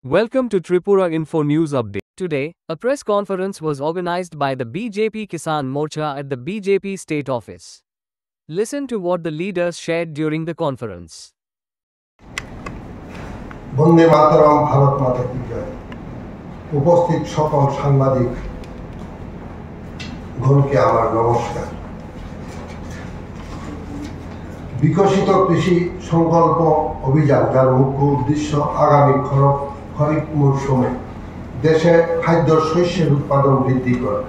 Welcome to Tripura Info News Update. Today, a press conference was organized by the BJP Kisan Morcha at the BJP state office. Listen to what the leaders shared during the conference. বন্দে মাতরম, ভারত মাতা কি জয়। উপস্থিত সকল সাংবাদিক গণকে আমার নমস্কার। বিকশিত কৃষি সংকল্প অভিযান, যার মুখ্য উদ্দেশ্য আগামী খরিফ মৌসুমে দেশে খাদ্য শস্যের উৎপাদন বৃদ্ধি করা।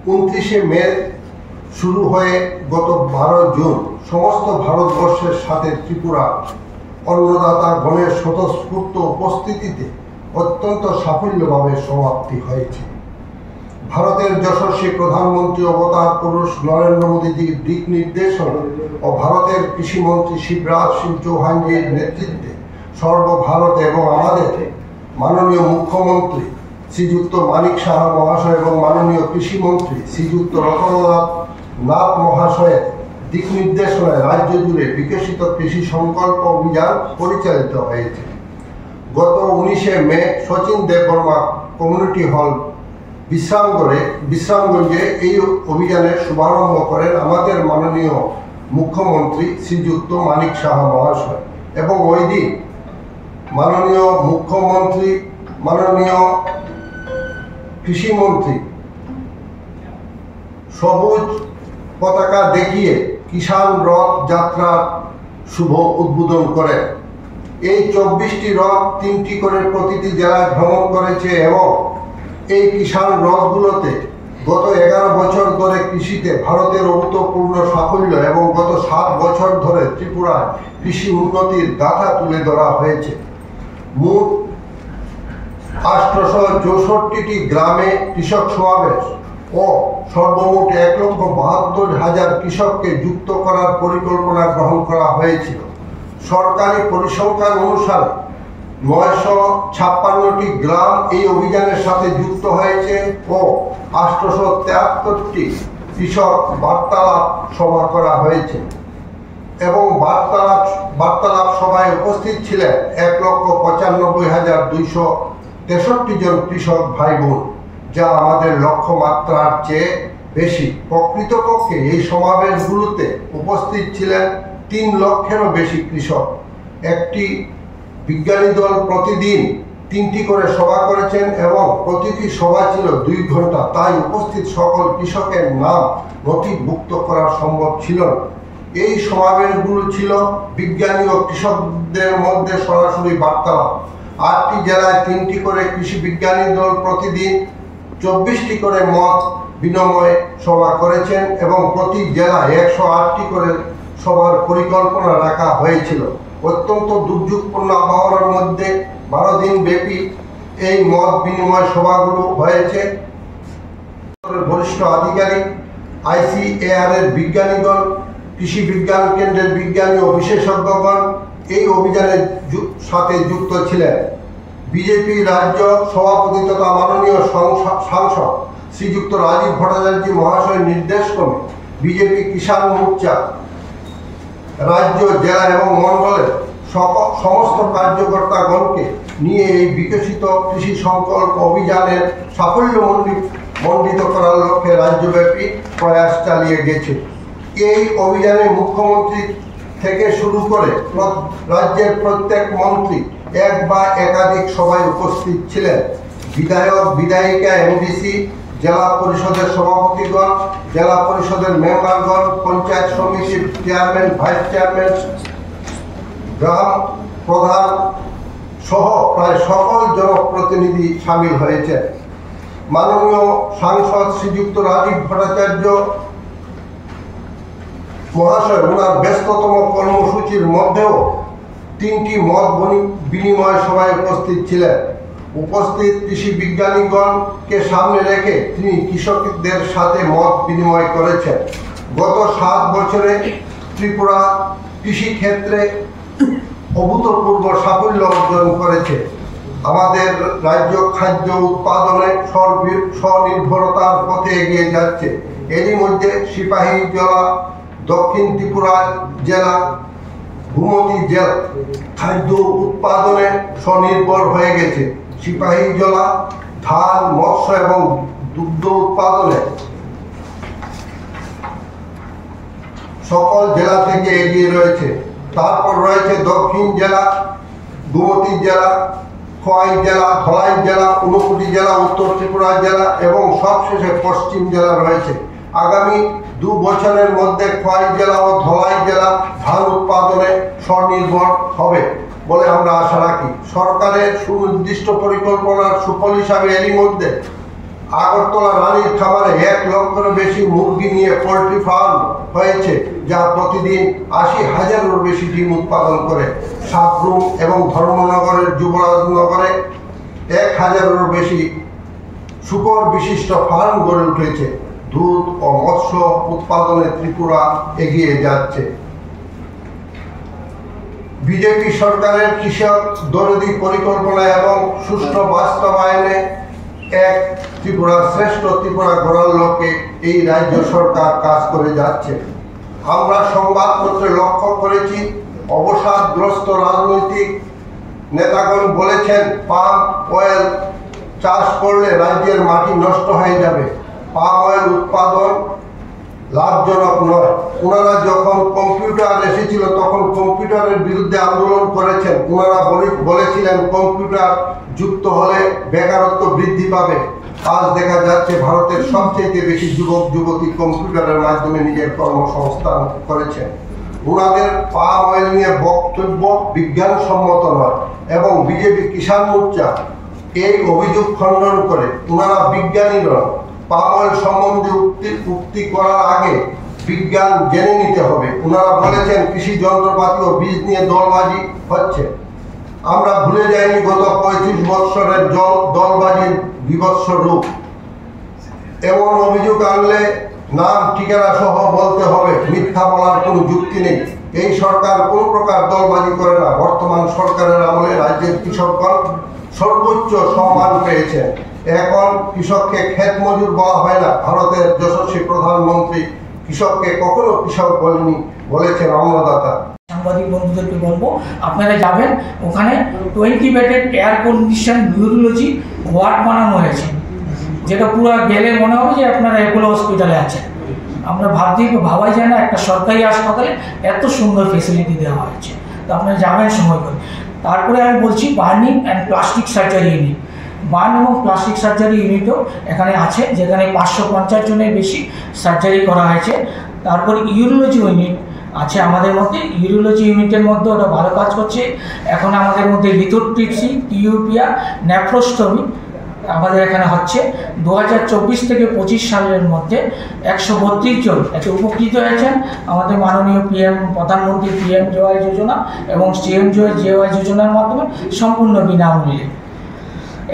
29শে মে শুরু হয়ে গত 12 জুন সমস্ত ভারতবর্ষের সাথে ত্রিপুরা অন্নদাতা গণের স্বতঃস্ফূর্ত উপস্থিতিতে অত্যন্ত সাফল্যভাবে সমাপ্তি হয়েছে। ভারতের যশস্বী প্রধানমন্ত্রী অবতার পুরুষ নরেন্দ্র মোদীজির দিক নির্দেশন ও ভারতের কৃষিমন্ত্রী শিবরাজ সিং চৌহানজির নেতৃত্বে সর্বভারতে এবং আমাদের মাননীয় মুখ্যমন্ত্রী শ্রীযুক্ত মানিক সাহা মহাশয় এবং মাননীয় কৃষিমন্ত্রী শ্রীযুক্ত রতনলাল নাথ মহাশয়ের দিক নির্দেশনায় রাজ্য জুড়ে বিকশিত কৃষি সংকল্প অভিযান পরিচালিত হয়েছে। গত 19শে মে শচীন দেববর্মা কমিউনিটি হল বিশ্রামগঞ্জে এই অভিযানের শুভারম্ভ করেন আমাদের মাননীয় মুখ্যমন্ত্রী শ্রীযুক্ত মানিক সাহা মহাশয়, এবং ওই দিন মাননীয় মুখ্যমন্ত্রী, মাননীয় কৃষিমন্ত্রী সবুজ পতাকা দেখিয়ে কিষাণ রথ যাত্রার শুভ উদ্বোধন করেন। এই 24টি রথ 3টি করে প্রতিটি জেলায় ভ্রমণ করেছে এবং এই কিষাণ রথগুলোতে গত 11 বছর ধরে কৃষিতে ভারতের অভূতপূর্ণ সাফল্য এবং গত 7 বছর ধরে ত্রিপুরায় কৃষি উন্নতির গাথা তুলে ধরা হয়েছে। মোট 864টি গ্রামে কৃষক সমাবেশ ও সর্বমোট 1,72,000 কৃষককে যুক্ত করার পরিকল্পনা গ্রহণ করা হয়েছিল। সরকারি পরিসংখ্যান অনুসারে 956টি গ্রাম এই অভিযানের সাথে যুক্ত হয়েছে ও 873টি কৃষক বার্তালাপ সভা করা হয়েছে এবং বার্তালাপ সভায় উপস্থিত ছিলেন 1,95,263 জন কৃষক ভাই বোন, যা আমাদের লক্ষ্যমাত্রার চেয়ে বেশি। প্রকৃতপক্ষে এই সমাবেশগুলোতে উপস্থিত ছিলেন 3 লক্ষেরও বেশি কৃষক। একটি বিজ্ঞানী দল প্রতিদিন 3টি করে সভা করেছেন এবং প্রতিটি সভা ছিল 2 ঘন্টা, তাই উপস্থিত সকল কৃষকের নাম নথিভুক্ত করা সম্ভব ছিল না। এই সমাবেশগুলো ছিল বিজ্ঞানী ও কৃষকদের মধ্যে সরাসরি বার্তালাপ। 8টি জেলায় 3টি করে কৃষি বিজ্ঞানী দল প্রতিদিন 24টি করে মত বিনিময় সভা করেছেন এবং প্রতি জেলায় 108টি করে সভার পরিকল্পনা রাখা হয়েছিল। অত্যন্ত দুর্যোগপূর্ণ আবহাওয়ার মধ্যে 12 দিন ব্যাপী এই মত বিনিময় সভাগুলো হয়েছে। বরিষ্ঠ আধিকারিক, ICAR এর বিজ্ঞানীগণ, কৃষি বিজ্ঞান কেন্দ্রের বিজ্ঞানী ও বিশেষজ্ঞগণ এই অভিযানের সাথে যুক্ত ছিলেন। বিজেপি রাজ্য সভাপতি তথা মাননীয় সাংসদ শ্রীযুক্ত রাজীব ভট্টাচার্য মহাশয়ের নির্দেশক্রমে বিজেপি কিষাণ মোর্চা রাজ্য, জেলা এবং মণ্ডলের সমস্ত কার্যকর্তাগণকে নিয়ে এই বিকশিত কৃষি সংকল্প অভিযানের সাফল্যমণ্ডিত করার লক্ষ্যে রাজ্যব্যাপী প্রয়াস চালিয়ে গেছে। এই অভিযানে মুখ্যমন্ত্রী থেকে শুরু করে রাজ্যের প্রত্যেক মন্ত্রী এক বা একাধিক সভায় উপস্থিত ছিলেন। বিধায়ক, বিধায়িকা, MDC, জেলা পরিষদের সভাপতিগণ, জেলা পরিষদের মেম্বারগণ, পঞ্চায়েত সমিতির চেয়ারম্যান, ভাইস চেয়ারম্যান, গ্রাম প্রধান সহ প্রায় সকল জনপ্রতিনিধি সামিল হয়েছে। মাননীয় সাংসদ শ্রীযুক্ত রাজীব ভট্টাচার্য মহাশয় ওনার ব্যস্ততম কর্মসূচির মধ্যেও 3টি মত বিনিময় সভায় উপস্থিত ছিলেন। উপস্থিত কৃষি বিজ্ঞানীগণকে সামনে রেখে তিনি কৃষকদের সাথে মত বিনিময় করেছেন। গত 7 বছরে ত্রিপুরা কৃষি ক্ষেত্রে অভূতপূর্ব সাফল্য অর্জন করেছে। আমাদের রাজ্য খাদ্য উৎপাদনে স্বনির্ভরতার পথে এগিয়ে যাচ্ছে। এরই মধ্যে সিপাহীজলা, দক্ষিণ ত্রিপুরা জেলা, গোমতী জেলা খাদ্য উৎপাদনে স্বনির্ভর হয়ে গেছে। সিপাহীজলা ধান, মৎস্য এবং দুগ্ধ উৎপাদনে সকল জেলা থেকে এগিয়ে রয়েছে। তারপর রয়েছে দক্ষিণ জেলা, গোমতী জেলা, খোয়াই জেলা, ধলাই জেলা, ঊনকোটি জেলা, উত্তর ত্রিপুরা জেলা এবং সবশেষে পশ্চিম জেলা রয়েছে। আগামী 2 বছরের মধ্যে খোয়াই জেলা ও ধলাই জেলা ধান উৎপাদনে স্বনির্ভর হবে বলে আমরা আশা রাখি। সরকারের সুনির্দিষ্ট পরিকল্পনার সুফল হিসাবে এরই মধ্যে আগরতলা রানীর খামারে 1 লক্ষেরও বেশি মুরগি নিয়ে পোলট্রি ফার্ম হয়েছে, যা প্রতিদিন 80,000-এরও বেশি ডিম উৎপাদন করে। সাবরুম এবং ধর্মনগরের যুবরাজনগরে 1,000-এরও বেশি শুকর বিশিষ্ট ফার্ম গড়ে উঠেছে। দুধ ও মৎস্য উৎপাদনে ত্রিপুরা এগিয়ে যাচ্ছে। বিজেপি সরকারের কৃষক দরদি পরিকল্পনা এবং সুষ্ঠু বাস্তবায়নে এক ত্রিপুরা শ্রেষ্ঠ ত্রিপুরা গড়ার লক্ষ্যে এই রাজ্য সরকার কাজ করে যাচ্ছে। আমরা সংবাদপত্রে লক্ষ্য করেছি, অবসাদগ্রস্ত রাজনৈতিক নেতাগণ বলেছেন পাম অয়েল চাষ করলে রাজ্যের মাটি নষ্ট হয়ে যাবে, পাম অয়েল উৎপাদন লাভজনক নয়। ওনারা যখন কম্পিউটার এসেছিল তখন কম্পিউটারের বিরুদ্ধে আন্দোলন করেছেন। ওনারা বলেছিলেন কম্পিউটার যুক্ত হলে বেকারত্ব বৃদ্ধি পাবে। আজ দেখা যাচ্ছে ভারতের সবচেয়ে বেশি যুবক যুবতী কম্পিউটারের মাধ্যমে নিজের কর্মসংস্থান করেছেন। ওনাদের পাম অয়েল নিয়ে বক্তব্য বিজ্ঞানসম্মত নয় এবং বিজেপি কিষাণ মোর্চা এই অভিযোগ খণ্ডন করে। ওনারা বিজ্ঞানী নয়। পাম অয়েল সম্বন্ধে উক্তি করার আগে বিজ্ঞান জেনে নিতে হবে। ওনারা বলেছেন কৃষি যন্ত্রপাতি ও বীজ নিয়ে দলবাজি হচ্ছে। আমরা ভুলে যাইনি গত 35 বৎসরের দলবাজির বিভৎস রূপ। এমন অভিযোগ আনলে নাম ঠিকানা সহ বলতে হবে, মিথ্যা বলার কোনো যুক্তি নেই। এই সরকার কোনো প্রকার দলবাজি করে না। বর্তমান সরকারের আমলে রাজ্যের কৃষকগণ সর্বোচ্চ সম্মান পেয়েছে। এখন কৃষককে ক্ষেত মজুর বলা হয় না। ভারতের যশস্বী প্রধানমন্ত্রী কৃষককে কখনো কৃষক বলেনি, বলেছেন অন্নদাতা। সাংবাদিক বন্ধুদেরকে বলবো, আপনারা যাবেন, ওখানে 20 বেডের এয়ার কন্ডিশন নিউরোলজি ওয়ার্ড বানানো হয়েছে, যেটা পুরো গেলে মনে হবে যে আপনারা অ্যাপোলো হসপিটালে আছেন। আমরা ভাবাই যায় না একটা সরকারি হাসপাতালে এত সুন্দর ফেসিলিটি দেওয়া হয়েছে। তো আপনারা যাবেন সময় করে। তারপরে আমি বলছি burning and plastic surgery unit. Burn এবং প্লাস্টিক সার্জারি ইউনিটও এখানে আছে, যেখানে 550 জনের বেশি সার্জারি করা হয়েছে। তারপর ইউরোলজি ইউনিট আছে আমাদের মধ্যে। ইউরোলজি ইউনিটের মধ্যে ওটা ভালো কাজ করছে। এখন আমাদের মধ্যে লিথোট্রিপসি, টিউপিয়া, নেফ্রোস্টমি আমাদের এখানে হচ্ছে। 2024 থেকে 25 সালের মধ্যে 132 জন এতে উপকৃত হয়েছেন। আমাদের মাননীয় প্রধানমন্ত্রী PM-JY যোজনা এবং CM-JY যোজনার মাধ্যমে সম্পূর্ণ বিনামূল্যে।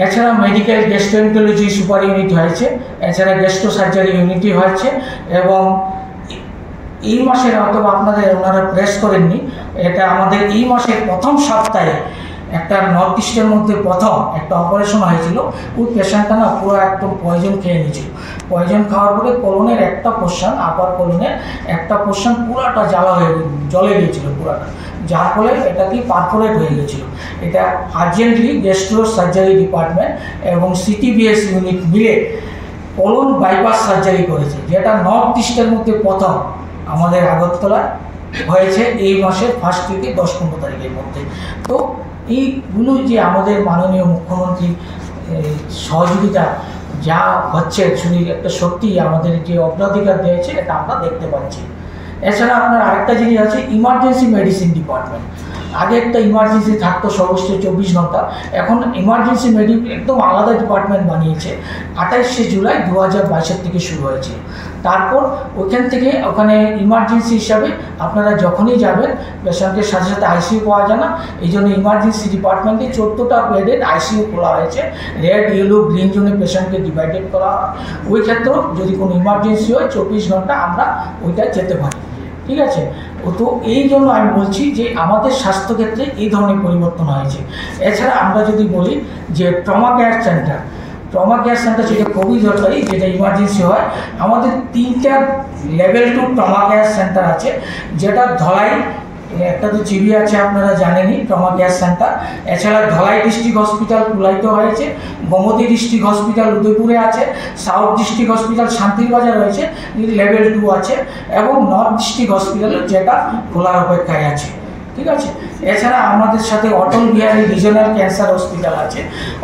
এছাড়া মেডিকেল গ্যাস্ট্রোএন্টারোলজি সুপার ইউনিট হয়েছে, এছাড়া গ্যাস্ট্রো সার্জারি ইউনিটই হয়েছে। এবং এই মাসের, অথবা আপনাদের ওনারা প্রেস করেননি, এটা আমাদের এই মাসের প্রথম সপ্তাহে একটা নর্থ ইস্টের মধ্যে প্রথম একটা অপারেশন হয়েছিল। ওই পেশেন্টটা না পুরো একদম পয়জন খেয়ে নিয়েছিল। পয়জন খাওয়ার পরে কোলনের একটা পোর্শন, আপার কোলনের একটা পোর্শন পুরাটা জ্বলে গিয়েছিল পুরাটা, যার ফলে এটা কি পারফোরেট হয়ে গেছিলো। এটা আর্জেন্টলি গ্যাস্ট্রো সার্জারি ডিপার্টমেন্ট এবং CTBS ইউনিট মিলে কোলন বাইপাস সার্জারি করেছে, যেটা নর্থ ইস্টের মধ্যে প্রথম আমাদের আগরতলায় হয়েছে এই মাসের 1 থেকে 10-15 তারিখের মধ্যে। তো এইগুলো যে আমাদের মাননীয় মুখ্যমন্ত্রী সহযোগিতা যা হচ্ছে, শুনি একটা সত্যি আমাদের যে অগ্রাধিকার দিয়েছে এটা আমরা দেখতে পাচ্ছি। এছাড়া আপনার আরেকটা জিনিস আছে, ইমার্জেন্সি মেডিসিন ডিপার্টমেন্ট। আগে একটা ইমার্জেন্সি থাকতো সর্বোচ্চ 24 ঘন্টা, এখন ইমার্জেন্সি একদম আলাদা ডিপার্টমেন্ট বানিয়েছে। 28শে জুলাই 2022 থেকে শুরু হয়েছে। তারপর ওখান থেকে ওখানে ইমার্জেন্সি হিসাবে আপনারা যখনই যাবেন, পেশেন্টের সাথে সাথে ICU পাওয়া যায় না, এই জন্য ইমার্জেন্সি ডিপার্টমেন্টে 14টা বেডের ICU খোলা হয়েছে। রেড, ইয়েলো, গ্রিন জোনে পেশেন্টকে ডিভাইডেড করা হয়। ওই ক্ষেত্রেও যদি কোনো ইমার্জেন্সি হয় 24 ঘন্টা আমরা ওইটা যেতে পারি। ঠিক আছে? তো এই জন্য আমি বলছি যে আমাদের স্বাস্থ্যক্ষেত্রে এই ধরনের পরিবর্তন হয়েছে। এছাড়া আমরা যদি বলি যে ট্রমা কেয়ার সেন্টার যেটা খুবই দরকারি, যেটা ইমার্জেন্সি হয়, আমাদের 3টা লেভেল 2 ট্রমা কেয়ার সেন্টার আছে, যেটা ধলাই একটা তো জিবি আছে, আপনারা জানেনই, ট্রমা কেয়ার সেন্টার। এছাড়া ধলাই ডিস্ট্রিক্ট হসপিটাল কুলাইতে হয়েছে, গোমতী ডিস্ট্রিক্ট হসপিটাল উদয়পুরে আছে, সাউথ ডিস্ট্রিক্ট হসপিটাল শান্তির বাজার রয়েছে, লেভেল 2 আছে, এবং নর্থ ডিস্ট্রিক্ট হসপিটাল যেটা খোলার অপেক্ষায় আছে। ঠিক আছে। এছাড়া আমাদের সাথে Atal Bihari regional cancer hospital আছে।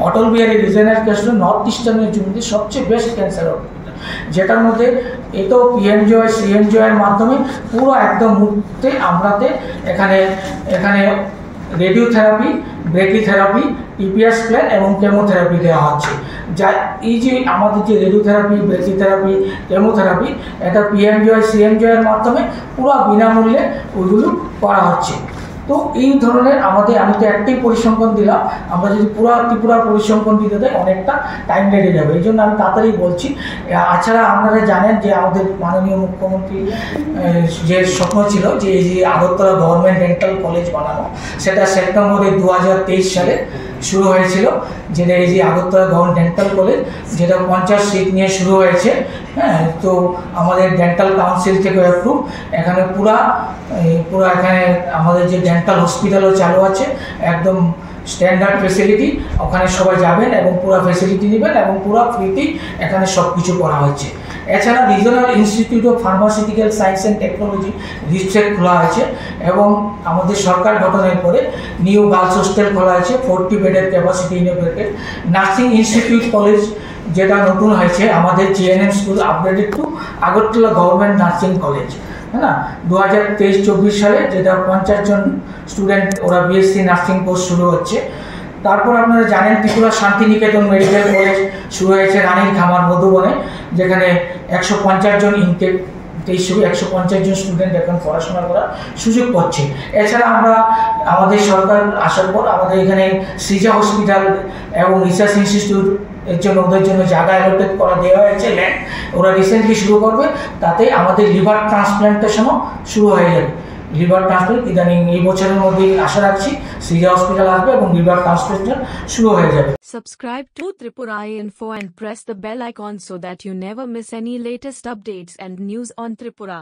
Atal Bihari regional cancer north ইস্টার্নের জন্য সবচেয়ে বেস্ট ক্যান্সার হসপিটাল, যেটার মধ্যে এটাও পিএমজয় সিএমজয়ের মাধ্যমে পুরো একদম মুহূর্তে আমরাতে এখানে রেডিওথেরাপি, ব্রেকিথেরাপি, টিপিএস প্ল্যান এবং কেমোথেরাপি দেওয়া হচ্ছে। যা এই যে আমাদের যে রেডিওথেরাপি, ব্রেকিথেরাপি, কেমোথেরাপি, এটা পিএমজয় সিএমজয়ের মাধ্যমে পুরো বিনামূল্যে ওইগুলো করা হচ্ছে। তো এই ধরনের আমি তো একটাই পরিসংখ্যান দিলাম, আমরা যদি পুরো ত্রিপুরার পরিসংখ্যান দিতে দেয় অনেকটা টাইম লেগে যাবে, এই জন্য আমি তাড়াতাড়ি বলছি। এছাড়া আপনারা জানেন যে আমাদের মাননীয় মুখ্যমন্ত্রী যে স্বপ্ন ছিল যে এই যে আগরতলা গভর্নমেন্ট ডেন্টাল কলেজ বানানো, সেটা সেপ্টেম্বরে 2023 সালে শুরু হয়েছিল। যেটা এই যে আগরতলা গভর্নমেন্ট ডেন্টাল কলেজ, যেটা 50 সিট নিয়ে শুরু হয়েছে। হ্যাঁ, তো আমাদের ডেন্টাল কাউন্সিল থেকে অ্যাপ্রুভ। এখানে পুরা এখানে আমাদের যে ডেন্টাল হসপিটালও চালু আছে, একদম স্ট্যান্ডার্ড ফেসিলিটি। ওখানে সবাই যাবেন এবং পুরো ফেসিলিটি নেবেন এবং পুরো ফ্রিতেই এখানে সব কিছু করা হয়েছে। এছাড়া regional institute of pharmaceutical science and technology reset খোলা হয়েছে, এবং আমাদের সরকার গঠনের পরে নিউ গার্লস হোস্টেল খোলা হয়েছে, 40 বেডের ক্যাপাসিটি ইনোভেটেড। নার্সিং ইনস্টিটিউট কলেজ যেটা নতুন হয়েছে আমাদের GNM school upgraded two Agartala government nursing college, হ্যাঁ না, 2023-24 সালে, যেটা 50 জন স্টুডেন্ট ওরা বিএসসি নার্সিং কোর্স শুরু হচ্ছে। তারপর আপনারা জানেন ত্রিপুরা শান্তিনিকেতন মেডিকেল কলেজ শুরু হয়েছে রানীর খামার মধুবনে, যেখানে 150 জন ইনটেক, 150 জন স্টুডেন্ট এখন পড়াশোনা করার সুযোগ পাচ্ছে। এছাড়া আমাদের সরকার আসার পর আমাদের এখানে সৃজা হসপিটাল এবং রিসার্চ ইনস্টিটিউট ওদের জন্য জায়গা অ্যালোকেট করা দেওয়া হয়েছে, ল্যান্ড ওরা রিসেন্টলি শুরু করবে। তাতে আমাদের লিভার ট্রান্সপ্ল্যান্টেশনও শুরু হয়ে যাবে। লিভার ট্রান্সপ্ল্যান্ট ইদানিং এই বছরের মধ্যেই আশা রাখছি সৃজা হসপিটাল আসবে এবং লিভার ট্রান্সপ্ল্যান্টেশন শুরু হয়ে যাবে। Subscribe to Tripura Info and press the bell icon so that you never miss any latest updates and news on Tripura.